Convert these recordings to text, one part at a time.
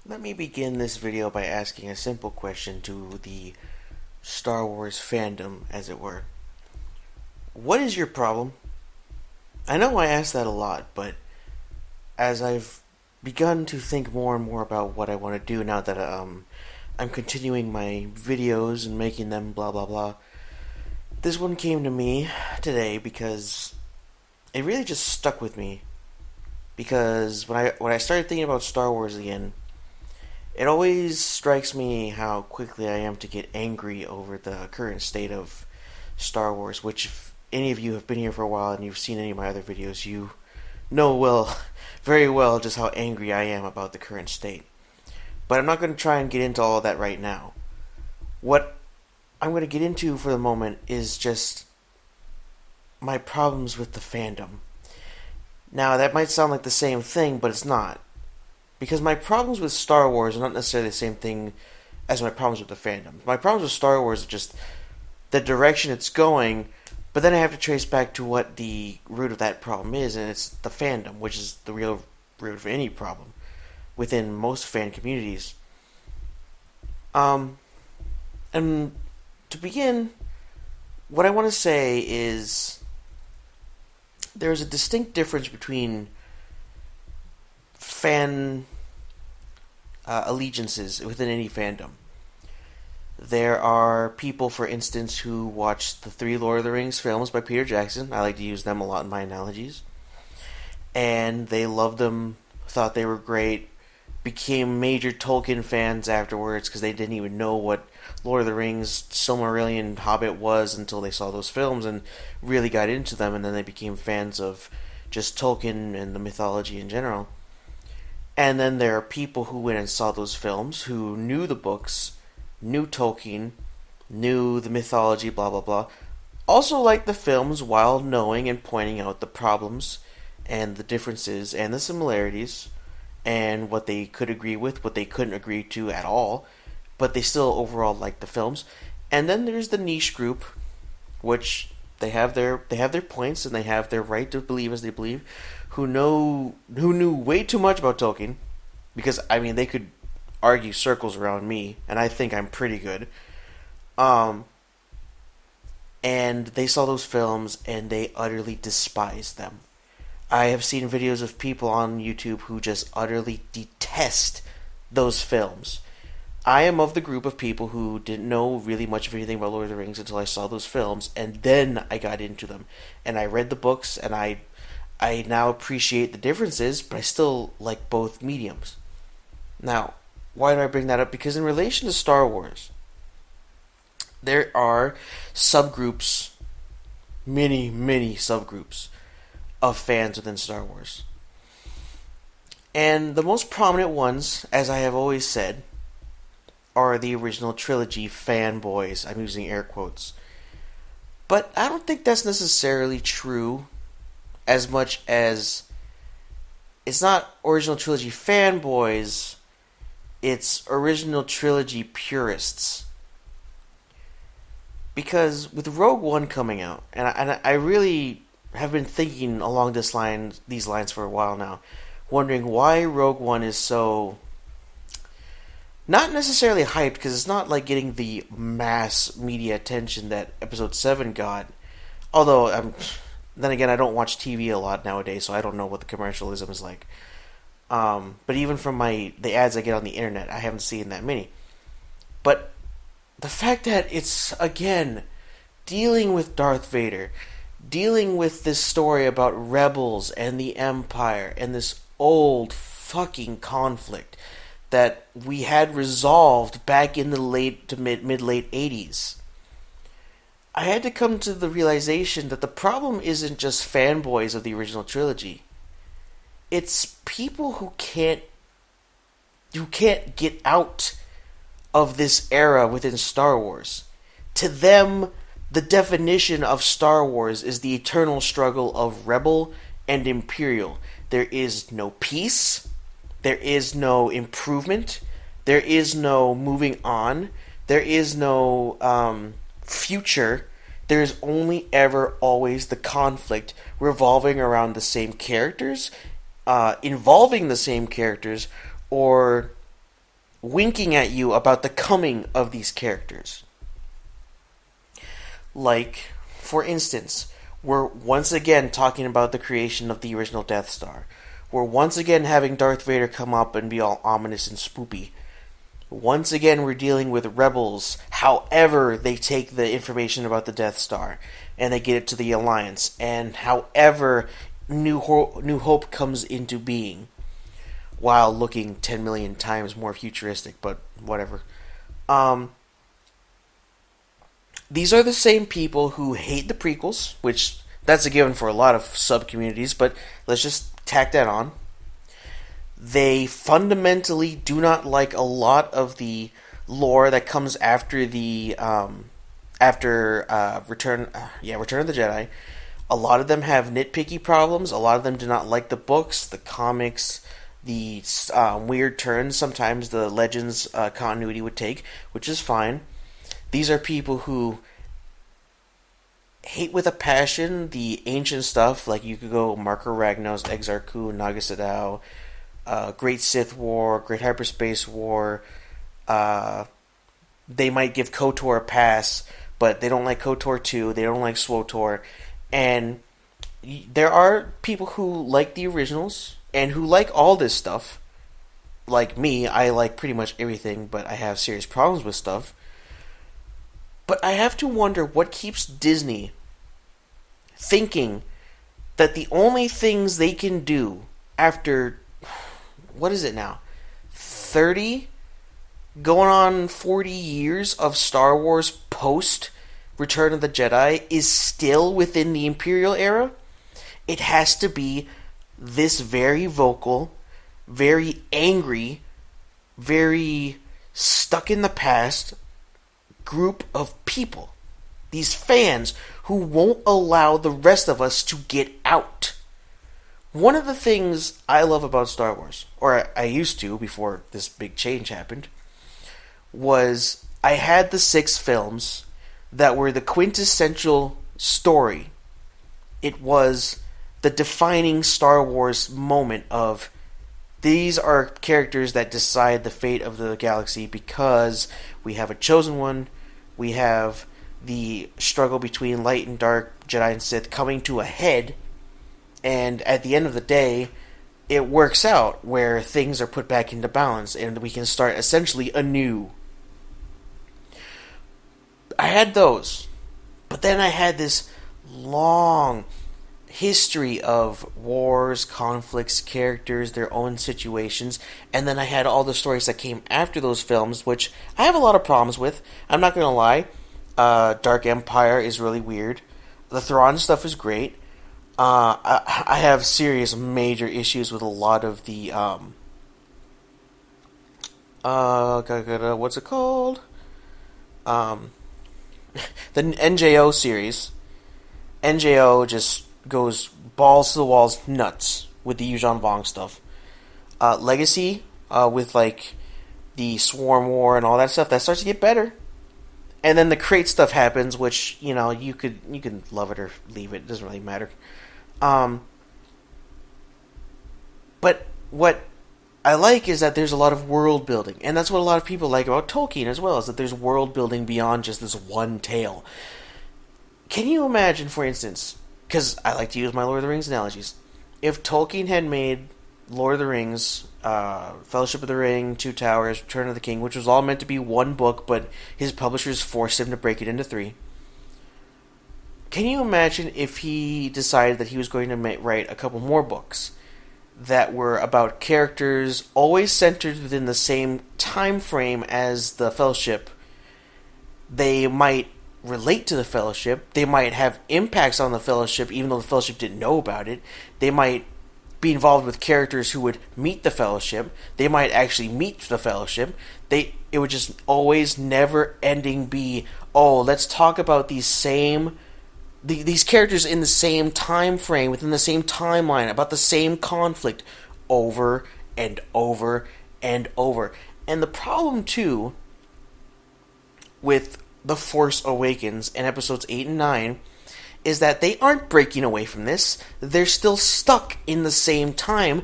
Let me begin this video by asking a simple question to the Star Wars fandom, as it were. What is your problem? I know I ask that a lot, but as I've begun to think more and more about what I want to do now that I'm continuing my videos and making them blah blah blah, this one came to me today because it really just stuck with me. Because when I started thinking about Star Wars again, it always strikes me how quickly I am to get angry over the current state of Star Wars, which if any of you have been here for a while and you've seen any of my other videos, you know very well just how angry I am about the current state. But I'm not going to try and get into all of that right now. What I'm going to get into for the moment is just my problems with the fandom. Now, that might sound like the same thing, but it's not. Because my problems with Star Wars are not necessarily the same thing as my problems with the fandom. My problems with Star Wars are just the direction it's going, but then I have to trace back to what the root of that problem is, and it's the fandom, which is the real root of any problem within most fan communities. And to begin, what I want to say is there's a distinct difference between fan allegiances within any fandom. There are people, for instance, who watched the three Lord of the Rings films by Peter Jackson. I like to use them a lot in my analogies. And they loved them, thought they were great, became major Tolkien fans afterwards because they didn't even know what Lord of the Rings, Silmarillion, Hobbit was until they saw those films and really got into them, and then they became fans of just Tolkien and the mythology in general. And then there are people who went and saw those films, who knew the books, knew Tolkien, knew the mythology, blah blah blah, also liked the films while knowing and pointing out the problems and the differences and the similarities and what they could agree with, what they couldn't agree to at all, but they still overall liked the films. And then there's the niche group, which they have their points and they have their right to believe as they believe, who knew way too much about Tolkien, because I mean they could argue circles around me, and I think I'm pretty good. And they saw those films and they utterly despised them. I have seen videos of people on YouTube who just utterly detest those films. I am of the group of people who didn't know really much of anything about Lord of the Rings until I saw those films, and then I got into them. And I read the books, and I now appreciate the differences, but I still like both mediums. Now, why do I bring that up? Because in relation to Star Wars, there are subgroups, many subgroups, of fans within Star Wars. And the most prominent ones, as I have always said, are the original trilogy fanboys. I'm using air quotes. But I don't think that's necessarily true as much as it's not original trilogy fanboys, it's original trilogy purists. Because with Rogue One coming out, and I really have been thinking along these lines for a while now, wondering why Rogue One is so not necessarily hyped, because it's not like getting the mass media attention that Episode 7 got. Although, then again, I don't watch TV a lot nowadays, so I don't know what the commercialism is like. But even from the ads I get on the internet, I haven't seen that many. But the fact that it's, again, dealing with Darth Vader, dealing with this story about rebels and the Empire, and this old fucking conflict that we had resolved back in the late to mid-late 80s. I had to come to the realization that the problem isn't just fanboys of the original trilogy. It's people who can't get out of this era within Star Wars. To them, the definition of Star Wars is the eternal struggle of rebel and Imperial. There is no peace. There is no improvement. There is no moving on. There is no future. There is only ever always the conflict revolving around the same characters, involving the same characters, or winking at you about the coming of these characters. Like, for instance, we're once again talking about the creation of the original Death Star. We're once again having Darth Vader come up and be all ominous and spoopy. Once again, we're dealing with rebels, however they take the information about the Death Star, and they get it to the Alliance, and however New Hope comes into being, while looking 10 million times more futuristic, but whatever. These are the same people who hate the prequels, which that's a given for a lot of sub-communities, but let's just tack that on. They fundamentally do not like a lot of the lore that comes after the Return of the Jedi. A lot of them have nitpicky problems. A lot of them do not like the books, the comics, the weird turns sometimes the Legends continuity would take, which is fine. These are people who hate with a passion the ancient stuff, like you could go Marker Ragnos, Exar Kun, Naga Sadow, Great Sith War, Great Hyperspace War. They might give KOTOR a pass, but they don't like KOTOR 2, they don't like SWOTOR, and there are people who like the originals, and who like all this stuff. Like me, I like pretty much everything, but I have serious problems with stuff. But I have to wonder what keeps Disney thinking that the only things they can do after, what is it now, 30, going on 40 years of Star Wars post Return of the Jedi is still within the Imperial era? It has to be this very vocal, very angry, very stuck in the past group of people, these fans who won't allow the rest of us to get out. One of the things I love about Star Wars, or I used to before this big change happened, was I had the 6 films that were the quintessential story. It was the defining Star Wars moment of, these are characters that decide the fate of the galaxy because we have a chosen one, we have the struggle between light and dark, Jedi and Sith coming to a head, and at the end of the day, it works out where things are put back into balance and we can start essentially anew. I had those, but then I had this long history of wars, conflicts, characters, their own situations, and then I had all the stories that came after those films, which I have a lot of problems with. I'm not going to lie. Dark Empire is really weird. The Thrawn stuff is great. I have serious, major issues with a lot of the, what's it called? The NJO series. NJO just goes balls to the walls nuts with the Yuuzhan Vong stuff. Legacy, with like the Swarm War and all that stuff, that starts to get better. And then the crate stuff happens, which, you know, you can love it or leave it. It doesn't really matter. But what I like is that there's a lot of world building. And that's what a lot of people like about Tolkien as well, is that there's world building beyond just this one tale. Can you imagine, for instance, because I like to use my Lord of the Rings analogies, if Tolkien had made Lord of the Rings, Fellowship of the Ring, Two Towers, Return of the King, which was all meant to be one book, but his publishers forced him to break it into 3. Can you imagine if he decided that he was going to write a couple more books that were about characters always centered within the same time frame as the Fellowship? They might relate to the Fellowship. They might have impacts on the Fellowship, even though the Fellowship didn't know about it. They might be involved with characters who would meet the Fellowship. They might actually meet the Fellowship. It would just always, never-ending be, oh, let's talk about these characters in the same time frame, within the same timeline, about the same conflict, over and over and over. And the problem, too, with The Force Awakens and episodes 8 and 9 is that they aren't breaking away from this. They're still stuck in the same time.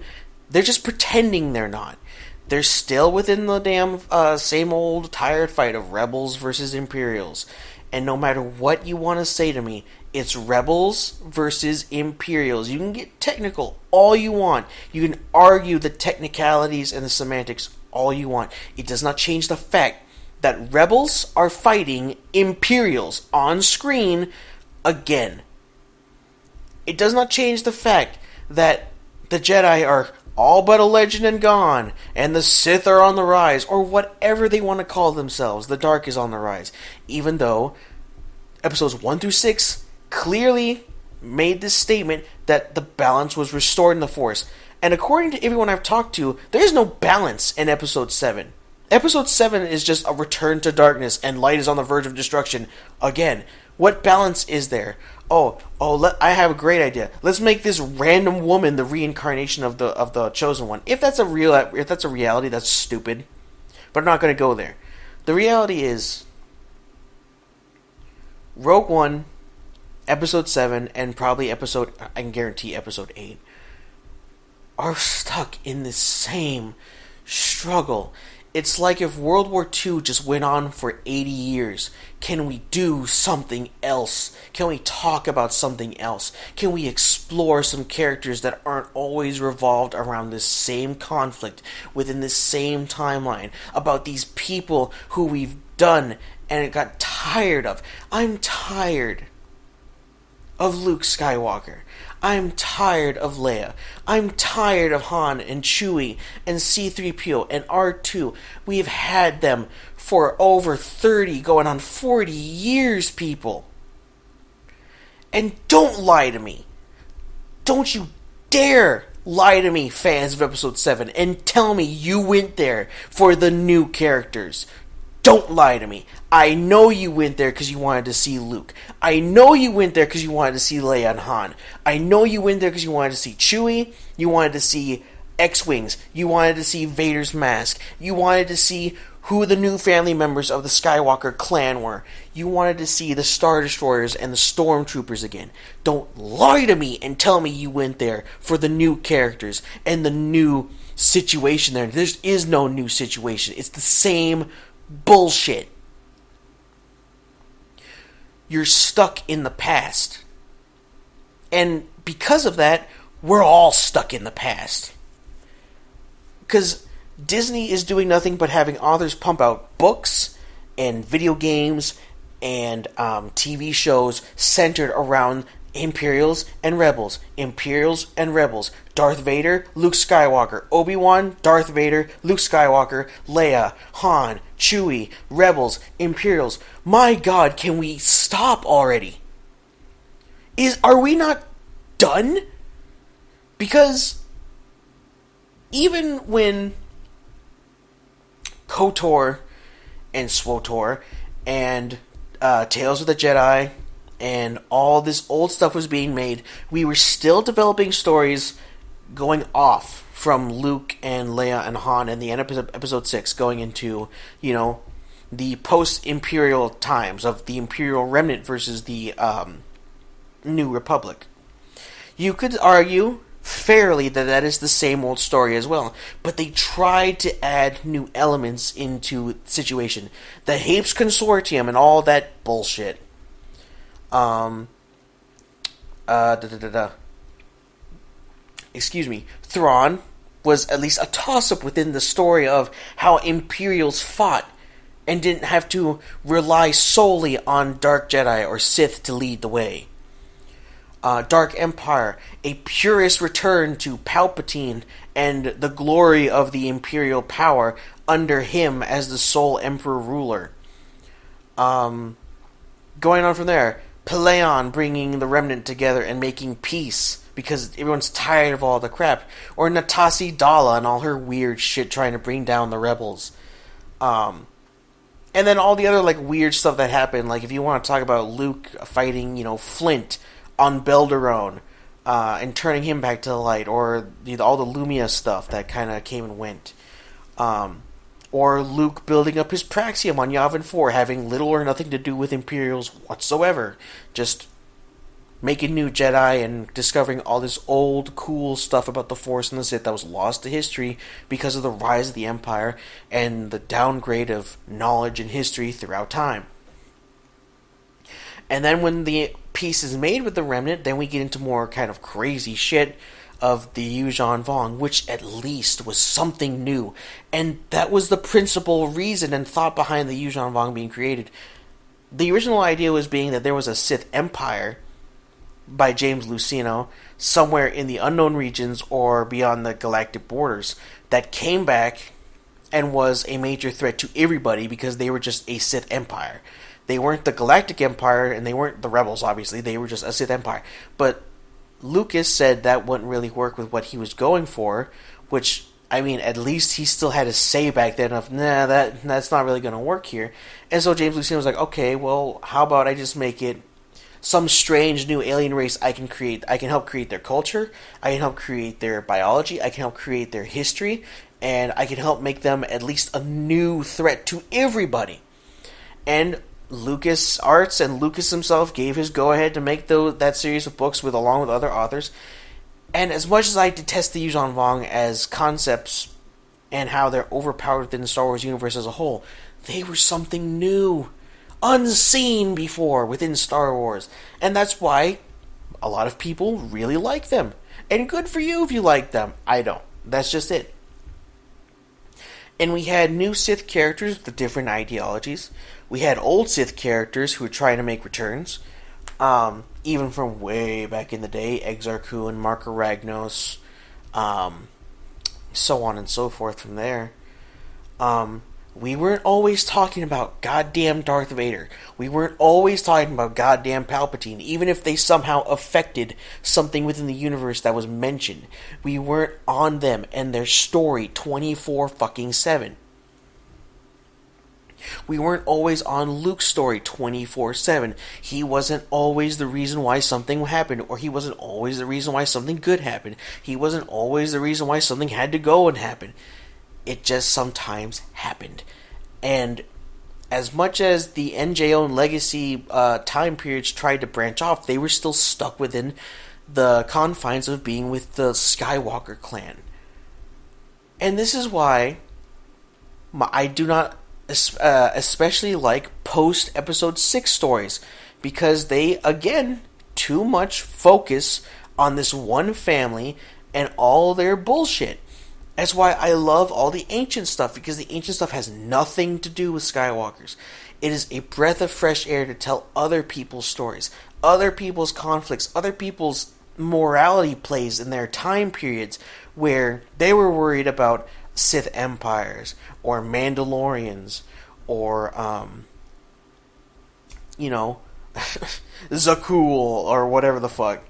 They're just pretending they're not. They're still within the damn same old tired fight of rebels versus Imperials. And no matter what you want to say to me, it's rebels versus Imperials. You can get technical all you want. You can argue the technicalities and the semantics all you want. It does not change the fact that rebels are fighting Imperials on screen again. It does not change the fact that the Jedi are all but a legend and gone, and the Sith are on the rise, or whatever they want to call themselves. The Dark is on the rise. Even though episodes 1 through 6 clearly made this statement that the balance was restored in the Force. And according to everyone I've talked to, there is no balance in episode 7. Episode 7 is just a return to darkness, and light is on the verge of destruction again. What balance is there? I have a great idea. Let's make this random woman the reincarnation of the chosen one. If that's a reality, that's stupid. But I'm not going to go there. The reality is, Rogue One, Episode 7, and probably I can guarantee Episode 8, are stuck in the same struggle. It's like if World War II just went on for 80 years. Can we do something else? Can we talk about something else? Can we explore some characters that aren't always revolved around this same conflict within this same timeline? About these people who we've done and it got tired of. I'm tired of Luke Skywalker. I'm tired of Leia. I'm tired of Han and Chewie and C-3PO and R2. We've had them for over 30, going on 40 years, people. And don't lie to me. Don't you dare lie to me, fans of Episode 7, and tell me you went there for the new characters. Don't lie to me. I know you went there because you wanted to see Luke. I know you went there because you wanted to see Leia and Han. I know you went there because you wanted to see Chewie. You wanted to see X-Wings. You wanted to see Vader's mask. You wanted to see who the new family members of the Skywalker clan were. You wanted to see the Star Destroyers and the Stormtroopers again. Don't lie to me and tell me you went there for the new characters and the new situation there. There is no new situation. It's the same bullshit. You're stuck in the past. And because of that, we're all stuck in the past. Because Disney is doing nothing but having authors pump out books and video games and TV shows centered around Imperials and Rebels. Imperials and Rebels. Darth Vader, Luke Skywalker. Obi-Wan, Darth Vader, Luke Skywalker, Leia, Han, Chewie, Rebels, Imperials. My God, can we stop already? Are we not done? Because even when KOTOR and SWOTOR and Tales of the Jedi and all this old stuff was being made, we were still developing stories going off from Luke and Leia and Han and the end of episode 6 going into, the post-Imperial times of the Imperial remnant versus the New Republic. You could argue fairly that is the same old story as well, but they tried to add new elements into the situation. The Hapes Consortium and all that bullshit. Excuse me. Thrawn was at least a toss-up within the story of how Imperials fought and didn't have to rely solely on Dark Jedi or Sith to lead the way. Dark Empire, a purist return to Palpatine and the glory of the Imperial power under him as the sole Emperor ruler. Going on from there, Peleon bringing the Remnant together and making peace because everyone's tired of all the crap. Or Natasi Dala and all her weird shit trying to bring down the rebels. And then all the other weird stuff that happened, like if you want to talk about Luke fighting, Flint on Belderone, and turning him back to the light, or all the Lumia stuff that kind of came and went. Or Luke building up his Praxium on Yavin 4, having little or nothing to do with Imperials whatsoever. Just making new Jedi and discovering all this old cool stuff about the Force and the Sith that was lost to history because of the rise of the Empire and the downgrade of knowledge and history throughout time. And then when the peace is made with the Remnant, then we get into more kind of crazy shit of the Yuuzhan Vong, which at least was something new. And that was the principal reason and thought behind the Yuuzhan Vong being created. The original idea was being that there was a Sith Empire by James Luceno somewhere in the unknown regions or beyond the galactic borders that came back and was a major threat to everybody because they were just a Sith Empire. They weren't the Galactic Empire, and they weren't the Rebels, obviously. They were just a Sith Empire. But Lucas said that wouldn't really work with what he was going for, which, I mean, at least he still had a say back then of, nah, that's not really going to work here. And so James Luceno was like, okay, well, how about I just make it some strange new alien race I can create. I can help create their culture, I can help create their biology, I can help create their history, and I can help make them at least a new threat to everybody. And Lucas Arts and Lucas himself gave his go-ahead to make that series of books along with other authors. And as much as I detest the Yuuzhan Vong as concepts and how they're overpowered within the Star Wars universe as a whole, they were something new, unseen before within Star Wars. And that's why a lot of people really like them. And good for you if you like them. I don't. That's just it. And we had new Sith characters with different ideologies. We had old Sith characters who were trying to make returns. Even from way back in the day. Exar Kun, Marka Ragnos. So on and so forth from there. We weren't always talking about goddamn Darth Vader. We weren't always talking about goddamn Palpatine, even if they somehow affected something within the universe that was mentioned. We weren't on them and their story 24-7. We weren't always on Luke's story 24/7. He wasn't always the reason why something happened, or he wasn't always the reason why something good happened. He wasn't always the reason why something had to go and happen. It just sometimes happened. And as much as the NJO and Legacy time periods tried to branch off, they were still stuck within the confines of being with the Skywalker clan. And this is why I do not especially like post-Episode 6 stories, because they, again, too much focus on this one family and all their bullshit. That's why I love all the ancient stuff, because the ancient stuff has nothing to do with Skywalkers. It is a breath of fresh air to tell other people's stories, other people's conflicts, other people's morality plays in their time periods where they were worried about Sith empires or Mandalorians or Zakul or whatever the fuck,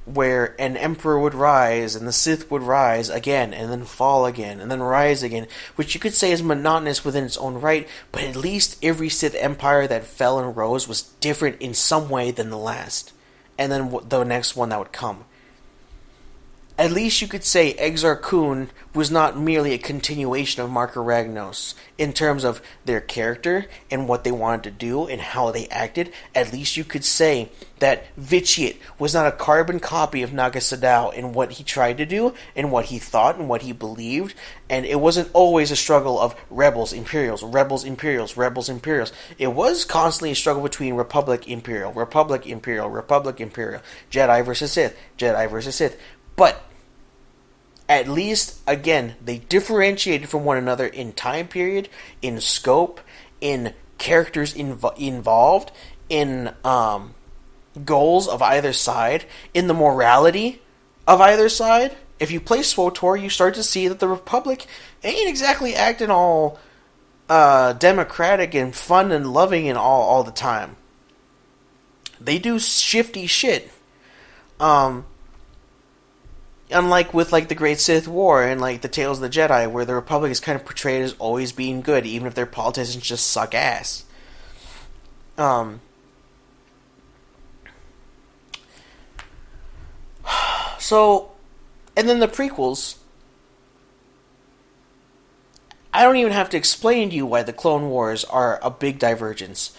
where an emperor would rise and the Sith would rise again and then fall again and then rise again, which you could say is monotonous within its own right, but at least every Sith empire that fell and rose was different in some way than the last, and then the next one that would come. At least you could say Exar Kun was not merely a continuation of Marka Ragnos in terms of their character and what they wanted to do and how they acted. At least you could say that Vitiate was not a carbon copy of Naga Sadow in what he tried to do and what he thought and what he believed. And it wasn't always a struggle of rebels, Imperials, rebels, Imperials, rebels, Imperials. It was constantly a struggle between Republic, Imperial, Republic, Imperial, Republic, Imperial, Jedi versus Sith, Jedi versus Sith. But at least, again, they differentiated from one another in time period, in scope, in characters involved, in goals of either side, in the morality of either side. If you play SWTOR, you start to see that the Republic ain't exactly acting all democratic and fun and loving and all the time. They do shifty shit. Unlike with the Great Sith War and the Tales of the Jedi, where the Republic is kind of portrayed as always being good, even if their politicians just suck ass. So, and then the prequels. I don't even have to explain to you why the Clone Wars are a big divergence.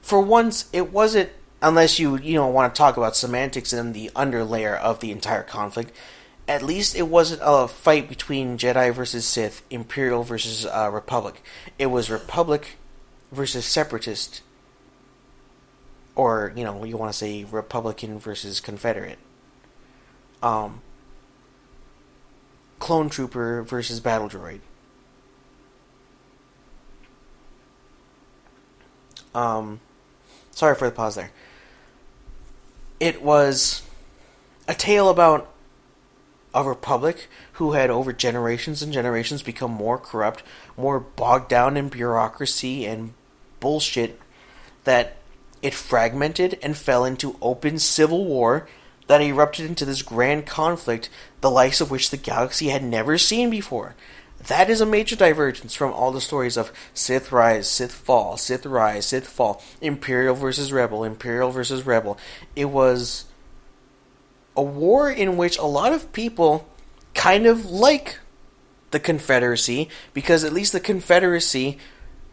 For once, it wasn't unless you want to talk about semantics and the underlayer of the entire conflict, at least it wasn't a fight between Jedi versus Sith, Imperial versus Republic. It was Republic versus Separatist, or you want to say Republican versus Confederate. Clone Trooper versus Battle Droid. Sorry for the pause there. It was a tale about a republic who had over generations and generations become more corrupt, more bogged down in bureaucracy and bullshit, that it fragmented and fell into open civil war that erupted into this grand conflict, the likes of which the galaxy had never seen before. That is a major divergence from all the stories of Sith rise, Sith fall, Sith rise, Sith fall, Imperial versus Rebel, Imperial versus Rebel. It was a war in which a lot of people kind of like the Confederacy, because at least the Confederacy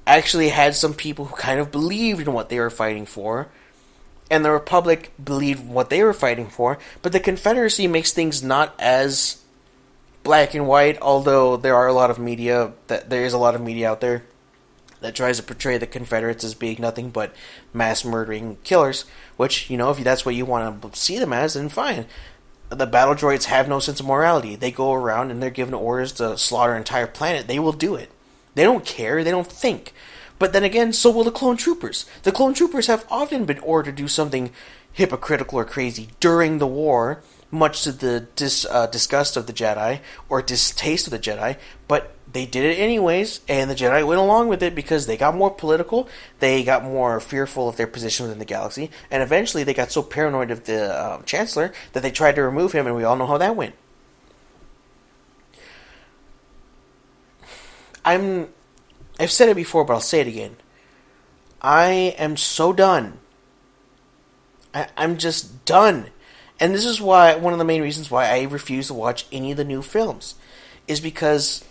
actually had some people who kind of believed in what they were fighting for, and the Republic believed what they were fighting for, but the Confederacy makes things not as black and white, although there is a lot of media out there that tries to portray the Confederates as being nothing but mass murdering killers, which, if that's what you want to see them as, then fine. The battle droids have no sense of morality. They go around and they're given orders to slaughter an entire planet. They will do it. They don't care. They don't think. But then again, so will the clone troopers. The clone troopers have often been ordered to do something hypocritical or crazy during the war, much to the disgust of the Jedi, or distaste of the Jedi, but they did it anyways, and the Jedi went along with it because they got more political, they got more fearful of their position within the galaxy, and eventually they got so paranoid of the Chancellor that they tried to remove him, and we all know how that went. I've said it before, but I'll say it again. I am so done. I'm just done. And this is why, one of the main reasons why I refuse to watch any of the new films, is because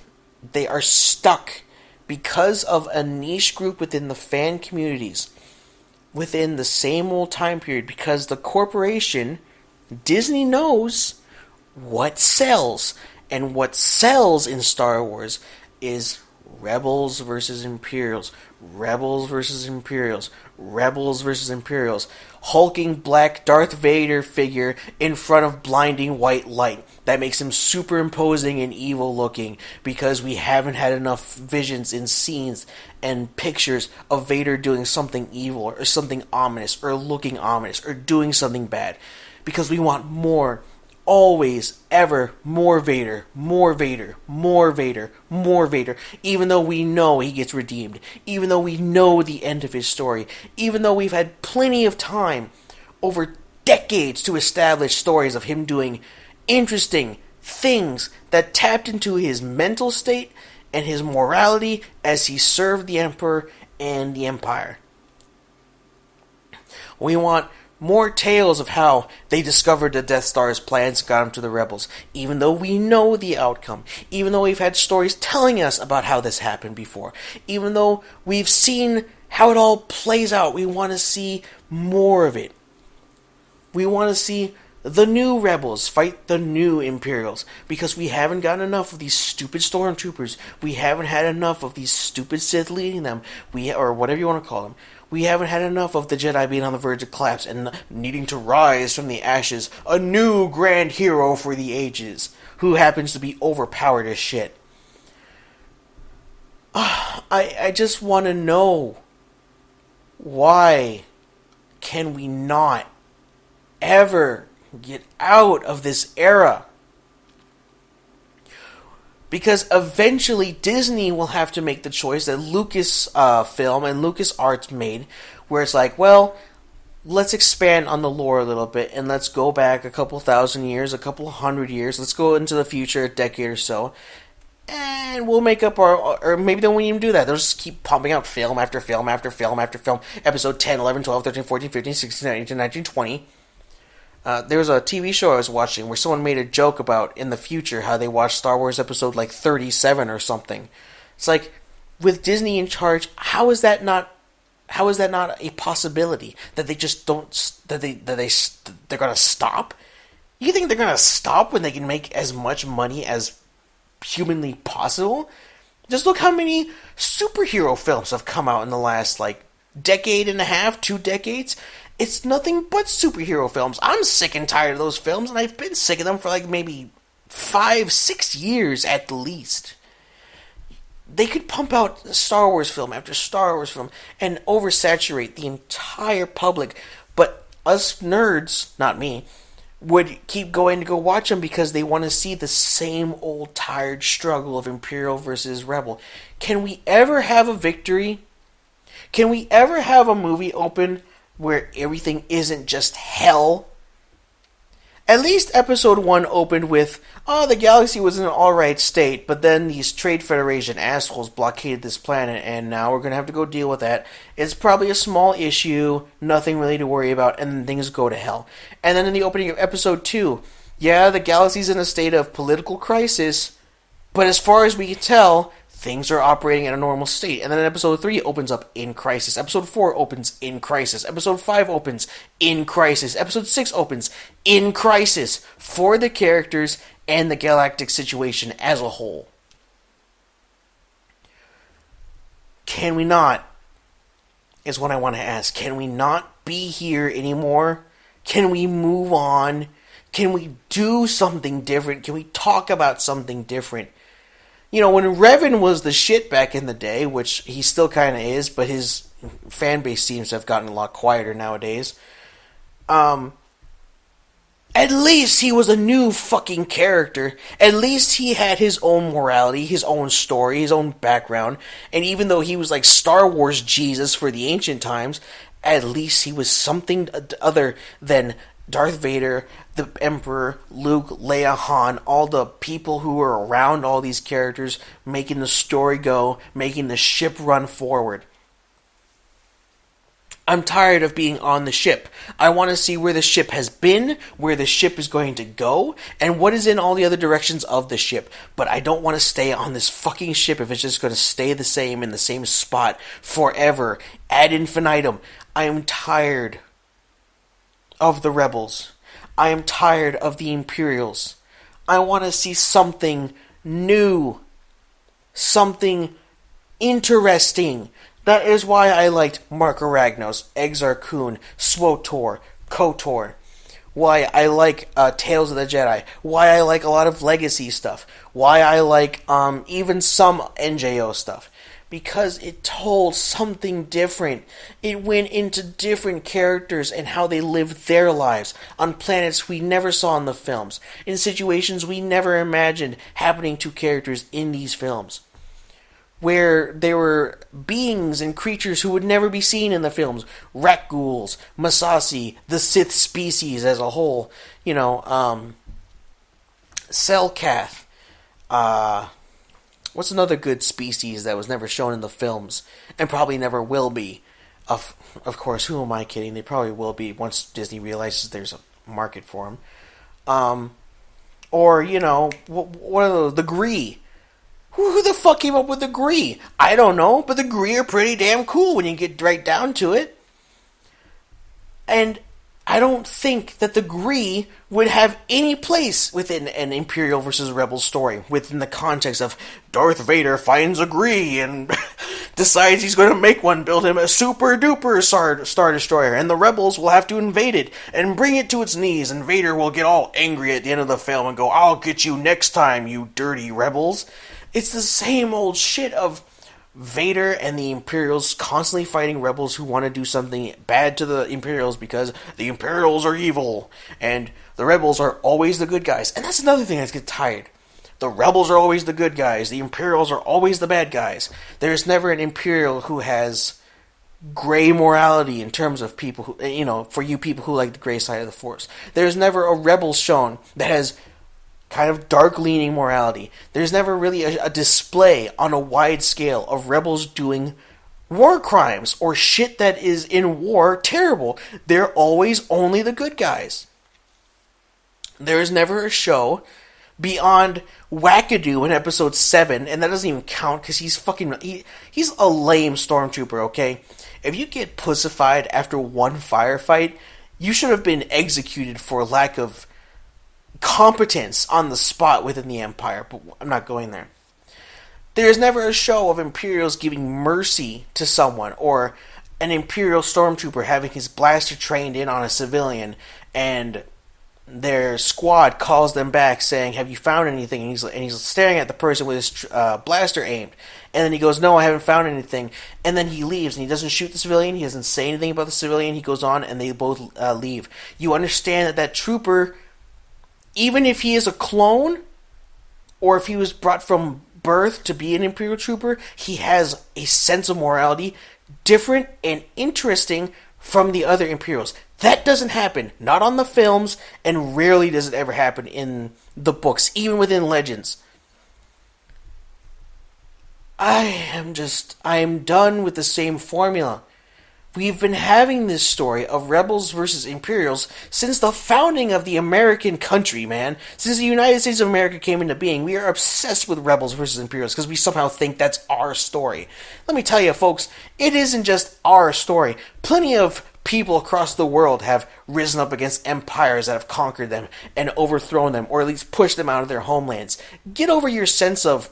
they are stuck because of a niche group within the fan communities, within the same old time period, because the corporation, Disney, knows what sells. And what sells in Star Wars is Rebels versus Imperials, Rebels versus Imperials, Rebels versus Imperials. Hulking black Darth Vader figure in front of blinding white light. That makes him super imposing and evil looking, because we haven't had enough visions and scenes and pictures of Vader doing something evil or something ominous or looking ominous or doing something bad. Because we want more. Always, ever, more Vader, more Vader, more Vader, more Vader, even though we know he gets redeemed, even though we know the end of his story, even though we've had plenty of time over decades to establish stories of him doing interesting things that tapped into his mental state and his morality as he served the Emperor and the Empire. We want more tales of how they discovered the Death Star's plans got them to the Rebels, even though we know the outcome, even though we've had stories telling us about how this happened before, even though we've seen how it all plays out. We want to see more of it. We want to see the new Rebels fight the new Imperials, because we haven't gotten enough of these stupid stormtroopers. We haven't had enough of these stupid Sith leading them, or whatever you want to call them. We haven't had enough of the Jedi being on the verge of collapse and needing to rise from the ashes, a new grand hero for the ages, who happens to be overpowered as shit. I just want to know, why can we not ever get out of this era? Because eventually Disney will have to make the choice that Lucasfilm and LucasArts made, where it's like, well, let's expand on the lore a little bit, and let's go back a couple thousand years, a couple hundred years, let's go into the future, a decade or so, and we'll make up or maybe they won't even do that. They'll just keep pumping out film after film after film after film, episode 10, 11, 12, 13, 14, 15, 16, 17, 19, 20. There was a TV show I was watching where someone made a joke about, in the future, how they watched Star Wars episode 37 or something. It's like, with Disney in charge, how is that not How is that not a possibility that they just don't they're gonna stop? You think they're gonna stop when they can make as much money as humanly possible? Just look how many superhero films have come out in the last like decade and a half, 2 decades. It's nothing but superhero films. I'm sick and tired of those films, and I've been sick of them for like maybe 5-6 years at the least. They could pump out Star Wars film after Star Wars film and oversaturate the entire public, but us nerds, not me, would keep going to go watch them because they want to see the same old tired struggle of Imperial versus Rebel. Can we ever have a victory? Can we ever have a movie open where everything isn't just hell? At least episode 1 opened with, the galaxy was in an alright state, but then these Trade Federation assholes blockaded this planet, and now we're going to have to go deal with that. It's probably a small issue, nothing really to worry about, and then things go to hell. And then in the opening of episode 2, the galaxy's in a state of political crisis, but as far as we can tell, things are operating at a normal state. And then episode 3 opens up in crisis. Episode 4 opens in crisis. Episode 5 opens in crisis. Episode 6 opens in crisis for the characters and the galactic situation as a whole. Can we not, is what I want to ask. Can we not be here anymore? Can we move on? Can we do something different? Can we talk about something different? You know, when Revan was the shit back in the day, which he still kind of is, but his fan base seems to have gotten a lot quieter nowadays. At least he was a new fucking character. At least he had his own morality, his own story, his own background. And even though he was like Star Wars Jesus for the ancient times, at least he was something other than Darth Vader, the Emperor, Luke, Leia, Han, all the people who were around all these characters, making the story go, making the ship run forward. I'm tired of being on the ship. I want to see where the ship has been, where the ship is going to go, and what is in all the other directions of the ship. But I don't want to stay on this fucking ship if it's just going to stay the same in the same spot forever, ad infinitum. I am tired of the rebels. I am tired of the Imperials. I want to see something new. Something interesting. That is why I liked Mark Aragnos, Exar Kun, SWOTOR, KOTOR. Why I like Tales of the Jedi. Why I like a lot of Legacy stuff. Why I like even some NJO stuff. Because it told something different. It went into different characters and how they lived their lives on planets we never saw in the films, in situations we never imagined happening to characters in these films, where there were beings and creatures who would never be seen in the films. Rakghouls, Masasi, the Sith species as a whole, Selkath, what's another good species that was never shown in the films and probably never will be? Of course, who am I kidding? They probably will be once Disney realizes there's a market for them. What are those? The Gree. Who the fuck came up with the Gree? I don't know, but the Gree are pretty damn cool when you get right down to it. And I don't think that the Gree would have any place within an Imperial versus Rebel story, within the context of Darth Vader finds a Gree and decides he's going to make one, build him a super duper Star Destroyer, and the Rebels will have to invade it and bring it to its knees, and Vader will get all angry at the end of the film and go, "I'll get you next time, you dirty rebels." It's the same old shit of Vader and the Imperials constantly fighting rebels who want to do something bad to the Imperials because the Imperials are evil, and the rebels are always the good guys. And that's another thing that gets tired. The rebels are always the good guys. The Imperials are always the bad guys. There's never an Imperial who has gray morality in terms of people who, for you people who like the gray side of the Force. There's never a rebel shown that has kind of dark-leaning morality. There's never really a display on a wide scale of rebels doing war crimes or shit that is in war terrible. They're always only the good guys. There is never a show beyond wackadoo in episode 7, and that doesn't even count because he's he's a lame stormtrooper, okay? If you get pussified after one firefight, you should have been executed for lack of competence on the spot within the Empire, but I'm not going there. There is never a show of Imperials giving mercy to someone, or an Imperial stormtrooper having his blaster trained in on a civilian, and their squad calls them back saying, "Have you found anything?" And he's staring at the person with his blaster aimed, and then he goes, "No, I haven't found anything." And then he leaves, and he doesn't shoot the civilian. He doesn't say anything about the civilian. He goes on, and they both leave. You understand that trooper, even if he is a clone, or if he was brought from birth to be an Imperial trooper, he has a sense of morality different and interesting from the other Imperials. That doesn't happen. Not on the films, and rarely does it ever happen in the books, even within Legends. I am done with the same formula. We've been having this story of rebels versus Imperials since the founding of the American country, man. Since the United States of America came into being, we are obsessed with rebels versus Imperials because we somehow think that's our story. Let me tell you, folks, it isn't just our story. Plenty of people across the world have risen up against empires that have conquered them and overthrown them, or at least pushed them out of their homelands. Get over your sense of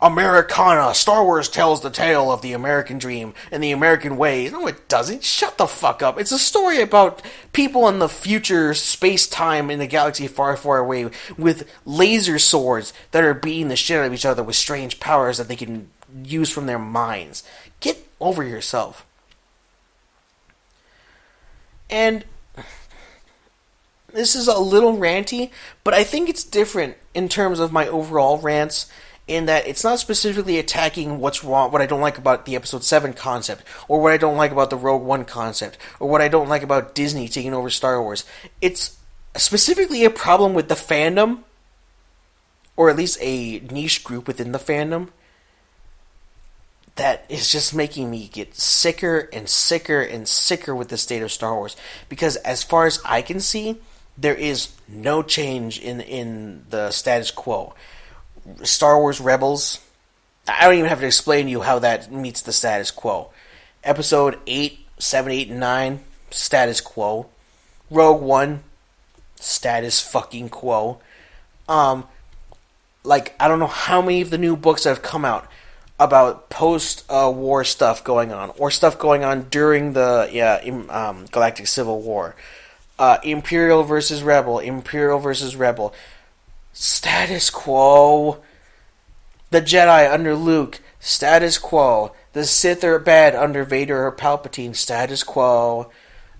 Americana. Star Wars tells the tale of the American dream and the American way. No, it doesn't. Shut the fuck up. It's a story about people in the future space-time in a galaxy far, far away with laser swords that are beating the shit out of each other with strange powers that they can use from their minds. Get over yourself. And this is a little ranty, but I think it's different in terms of my overall rants, in that it's not specifically attacking what's wrong, what I don't like about the Episode 7 concept, or what I don't like about the Rogue One concept, or what I don't like about Disney taking over Star Wars. It's specifically a problem with the fandom, or at least a niche group within the fandom, that is just making me get sicker and sicker and sicker with the state of Star Wars. Because as far as I can see, there is no change in the status quo. Star Wars Rebels, I don't even have to explain to you how that meets the status quo. Episode 8, 7, 8, and 9, status quo. Rogue One, status fucking quo. I don't know how many of the new books that have come out about post-war stuff going on, or stuff going on during the Galactic Civil War. Imperial versus Rebel, Imperial versus Rebel. Status quo. The Jedi under Luke, status quo. The Sith are bad under Vader or Palpatine, status quo.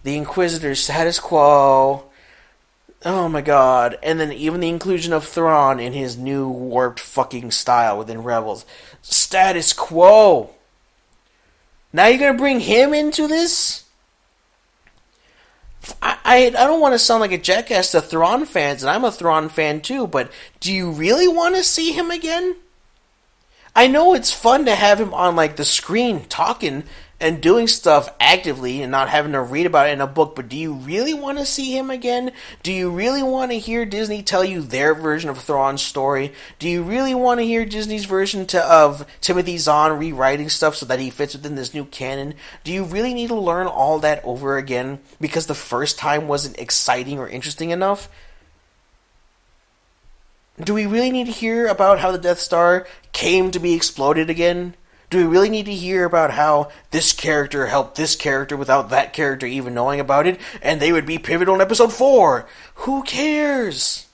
The Inquisitors, status quo. Oh my god. And then even the inclusion of Thrawn in his new warped fucking style within Rebels. Status quo. Now you're gonna bring him into this? I don't want to sound like a jackass to Thrawn fans, and I'm a Thrawn fan too, but do you really want to see him again? I know it's fun to have him on the screen talking and doing stuff actively and not having to read about it in a book, but do you really want to see him again? Do you really want to hear Disney tell you their version of Thrawn's story? Do you really want to hear Disney's version of Timothy Zahn rewriting stuff so that he fits within this new canon? Do you really need to learn all that over again because the first time wasn't exciting or interesting enough? Do we really need to hear about how the Death Star came to be exploded again? Do we really need to hear about how this character helped this character without that character even knowing about it, and they would be pivotal in Episode 4? Who cares?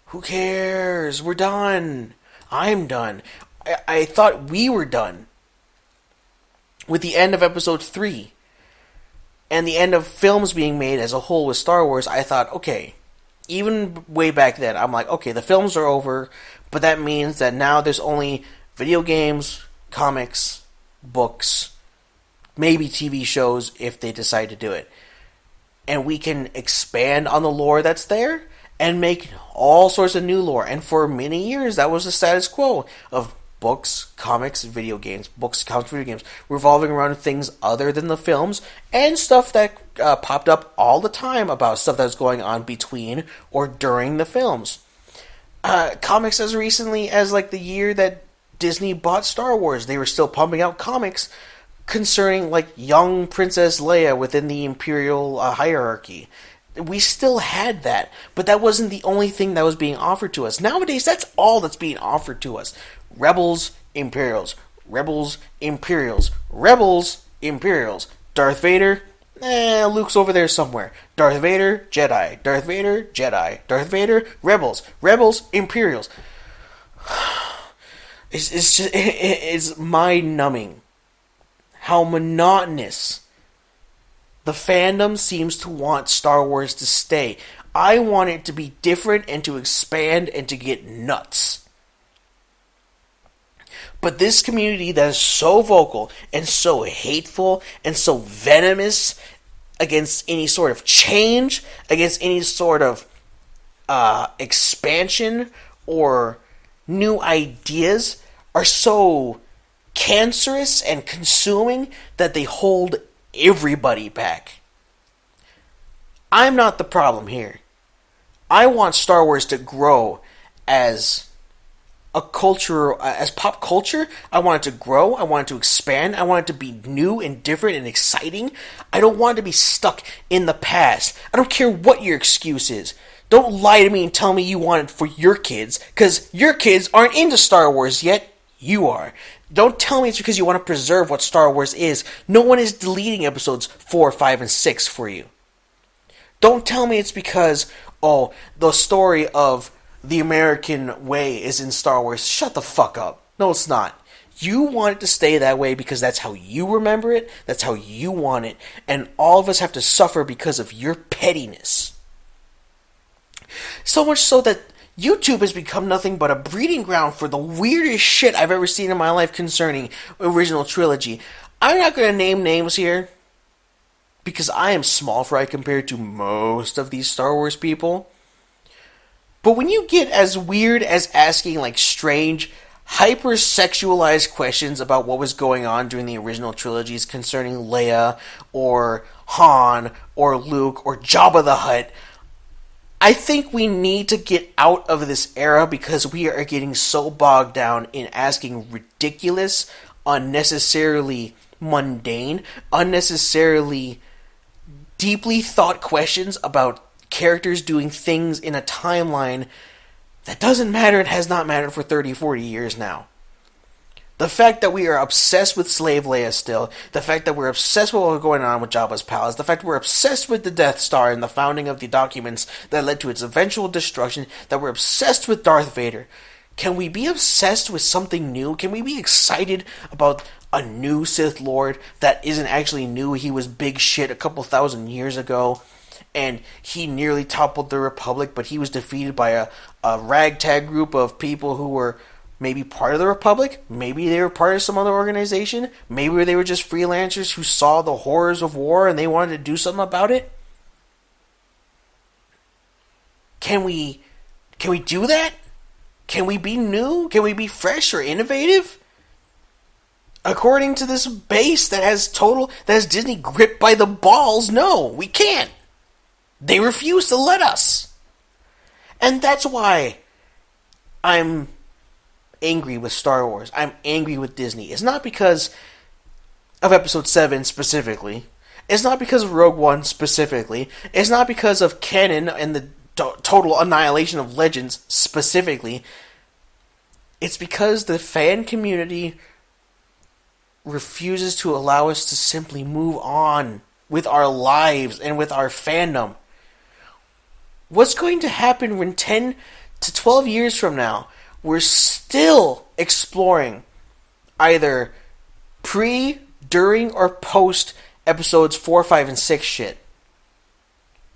Who cares? We're done. I'm done. I thought we were done with the end of Episode 3 and the end of films being made as a whole with Star Wars. I thought, okay, even way back then, I'm like, okay, the films are over, but that means that now there's only video games, comics, books, maybe TV shows if they decide to do it. And we can expand on the lore that's there and make all sorts of new lore. And for many years, that was the status quo of books, comics, video games, books, comics, video games, revolving around things other than the films, and stuff that popped up all the time about stuff that was going on between or during the films. Comics as recently as like the year that Disney bought Star Wars, they were still pumping out comics concerning like young Princess Leia within the Imperial hierarchy. We still had that, but that wasn't the only thing that was being offered to us. Nowadays, that's all that's being offered to us. Rebels, Imperials. Rebels, Imperials. Rebels, Imperials. Darth Vader? Luke's over there somewhere. Darth Vader, Jedi. Darth Vader, Jedi. Darth Vader, Rebels. Rebels, Imperials. It's mind-numbing how monotonous the fandom seems to want Star Wars to stay. I want it to be different and to expand and to get nuts. But this community that is so vocal and so hateful and so venomous against any sort of change, against any sort of expansion or new ideas, are so cancerous and consuming that they hold everybody back. I'm not the problem here. I want Star Wars to grow as a culture, as pop culture. I want it to grow. I want it to expand. I want it to be new and different and exciting. I don't want it to be stuck in the past. I don't care what your excuse is. Don't lie to me and tell me you want it for your kids, because your kids aren't into Star Wars yet. You are. Don't tell me it's because you want to preserve what Star Wars is. No one is deleting episodes 4, 5, and 6 for you. Don't tell me it's because, the story of the American way is in Star Wars. Shut the fuck up. No, it's not. You want it to stay that way because that's how you remember it. That's how you want it. And all of us have to suffer because of your pettiness. So much so that YouTube has become nothing but a breeding ground for the weirdest shit I've ever seen in my life concerning original trilogy. I'm not going to name names here, because I am small fry compared to most of these Star Wars people. But when you get as weird as asking like strange, hyper-sexualized questions about what was going on during the original trilogies concerning Leia, or Han, or Luke, or Jabba the Hutt, I think we need to get out of this era because we are getting so bogged down in asking ridiculous, unnecessarily mundane, unnecessarily deeply thought questions about characters doing things in a timeline that doesn't matter and has not mattered for 30, 40 years now. The fact that we are obsessed with Slave Leia still, the fact that we're obsessed with what's going on with Jabba's palace, the fact that we're obsessed with the Death Star and the founding of the documents that led to its eventual destruction, that we're obsessed with Darth Vader. Can we be obsessed with something new? Can we be excited about a new Sith Lord that isn't actually new? He was big shit a couple thousand years ago, and he nearly toppled the Republic, but he was defeated by a ragtag group of people who were maybe part of the Republic, maybe they were part of some other organization, maybe they were just freelancers who saw the horrors of war and they wanted to do something about it. Can we do that? Can we be new? Can we be fresh or innovative? According to this base that has Disney gripped by the balls, no, we can't. They refuse to let us. And that's why I'm angry with Star Wars. I'm angry with Disney. It's not because of Episode 7 specifically. It's not because of Rogue One specifically. It's not because of canon and the total annihilation of Legends specifically. It's because the fan community refuses to allow us to simply move on with our lives and with our fandom. What's going to happen when 10 to 12 years from now we're still exploring either pre, during, or post episodes 4, 5, and 6 shit?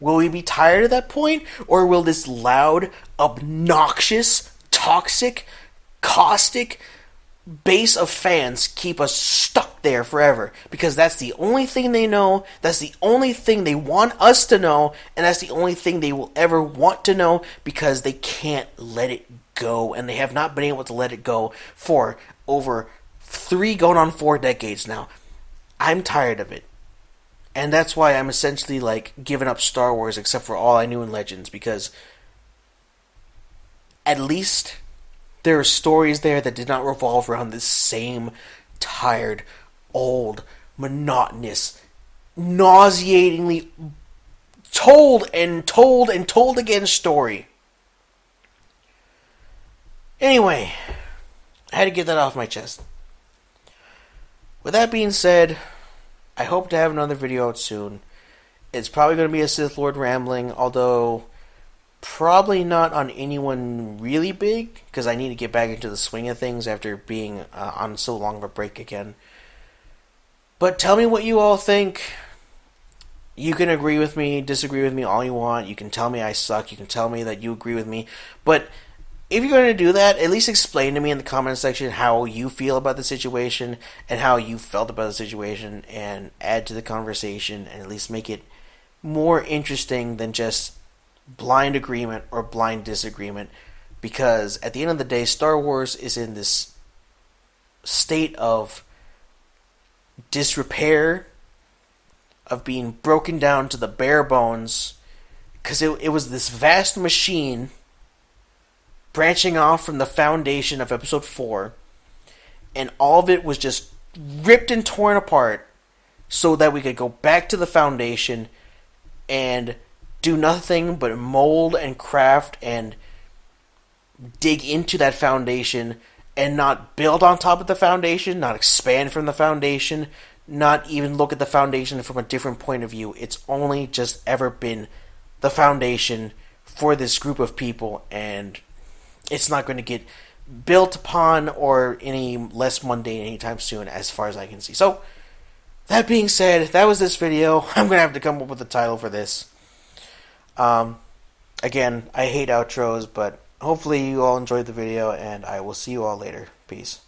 Will we be tired at that point? Or will this loud, obnoxious, toxic, caustic base of fans keep us stuck there forever? Because that's the only thing they know, that's the only thing they want us to know, and that's the only thing they will ever want to know, because they can't let it go, and they have not been able to let it go for over 3 going on 4 decades now. I'm tired of it. And that's why I'm essentially like giving up Star Wars except for all I knew in Legends, because at least there are stories there that did not revolve around this same tired, old, monotonous, nauseatingly told and told and told again story. Anyway, I had to get that off my chest. With that being said, I hope to have another video out soon. It's probably going to be a Sith Lord rambling, although probably not on anyone really big, because I need to get back into the swing of things after being on so long of a break again. But tell me what you all think. You can agree with me, disagree with me all you want. You can tell me I suck. You can tell me that you agree with me. But if you're going to do that, at least explain to me in the comment section how you feel about the situation and how you felt about the situation, and add to the conversation and at least make it more interesting than just blind agreement or blind disagreement. Because at the end of the day, Star Wars is in this state of disrepair, of being broken down to the bare bones, because it was this vast machine branching off from the foundation of Episode 4, and all of it was just ripped and torn apart so that we could go back to the foundation and do nothing but mold and craft and dig into that foundation, and not build on top of the foundation, not expand from the foundation, not even look at the foundation from a different point of view. It's only just ever been the foundation for this group of people, and it's not going to get built upon or any less mundane anytime soon, as far as I can see. So, that being said, that was this video. I'm going to have to come up with a title for this. Again, I hate outros, but hopefully you all enjoyed the video, and I will see you all later. Peace.